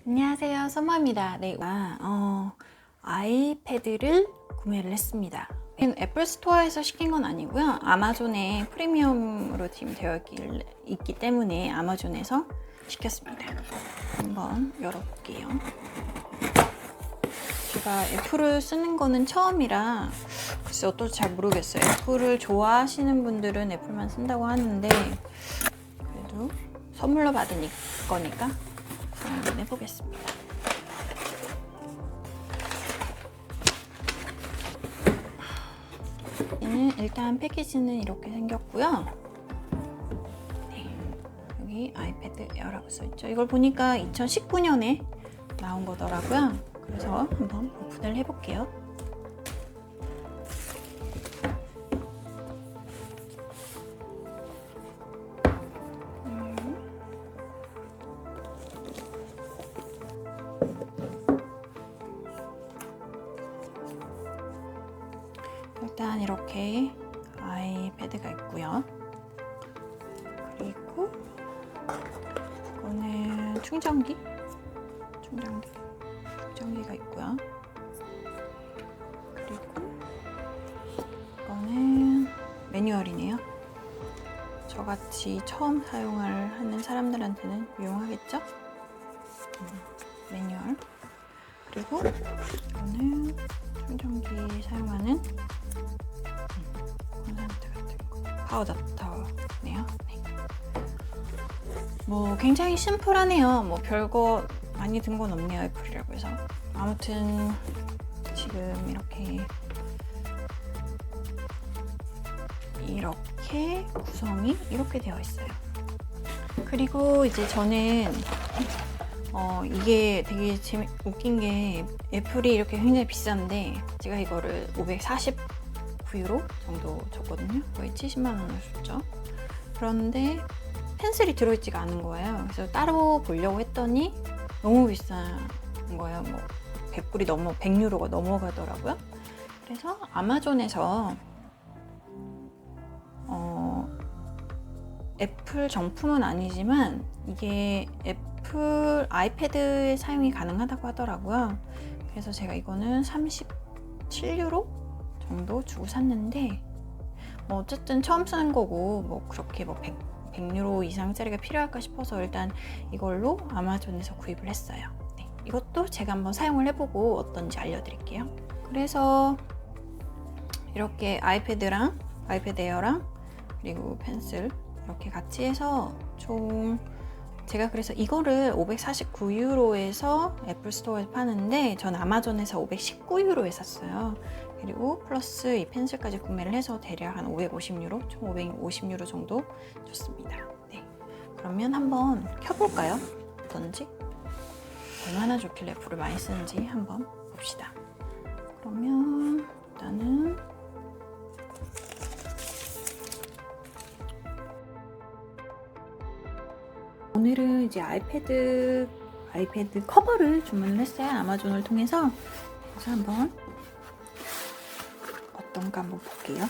안녕하세요, 썸머입니다. 네, 아이패드를 구매를 했습니다. 애플 스토어에서 시킨 건 아니고요. 아마존에 프리미엄으로 지금 되어 있기 때문에 아마존에서 시켰습니다. 한번 열어볼게요. 제가 애플을 쓰는 거는 처음이라 글쎄 어떨지 잘 모르겠어요. 애플을 좋아하시는 분들은 애플만 쓴다고 하는데 그래도 선물로 받은 거니까 한번 해보겠습니다. 일단 패키지는 이렇게 생겼고요. 네, 여기 아이패드 에어라고 써있죠. 이걸 보니까 2019년에 나온 거더라고요. 그래서 한번 오픈을 해볼게요. 일단 이렇게 아이패드가 있고요. 그리고 이거는 충전기가 있고요. 그리고 이거는 매뉴얼이네요. 저같이 처음 하는 사람들한테는 유용하겠죠? 매뉴얼. 그리고 이거는 충전기 사용하는 콘센트 같은 거, 파워 어댑터네요. 네. 뭐 굉장히 심플하네요. 뭐 별거 많이 든 건 없네요. 애플이라고 해서. 아무튼 지금 이렇게 구성이 이렇게 되어 있어요. 그리고 이제 저는 이게 되게 웃긴 게 애플이 이렇게 굉장히 비싼데 제가 이거를 549유로 정도 줬거든요. 거의 70만 원을 줬죠. 그런데 펜슬이 들어있지가 않은 거예요. 그래서 따로 보려고 했더니 너무 비싼 거예요. 뭐 100유로가 넘어가더라고요. 그래서 아마존에서 애플 정품은 아니지만 이게 애플 아이패드에 사용이 가능하다고 하더라고요. 그래서 제가 이거는 37유로 정도 주고 샀는데 뭐 어쨌든 처음 쓰는 거고 뭐 그렇게 뭐 100유로 이상짜리가 필요할까 싶어서 일단 이걸로 아마존에서 구입을 했어요. 네, 이것도 제가 한번 사용을 해보고 어떤지 알려드릴게요. 그래서 이렇게 아이패드랑 아이패드 에어랑 그리고 펜슬 이렇게 같이 해서 총 제가 그래서 이거를 549유로에서 애플 스토어에서 파는데 전 아마존에서 519유로에 샀어요. 그리고 플러스 이 펜슬까지 구매를 해서 대략 한 550유로, 총 550유로 정도 줬습니다. 네, 그러면 한번 켜볼까요? 어떤지? 얼마나 좋길래 애플을 많이 쓰는지 한번 봅시다. 그러면 일단은 오늘은 이제 아이패드 커버를 주문을 했어요. 아마존을 통해서. 그래서 한번 어떤가 한번 볼게요.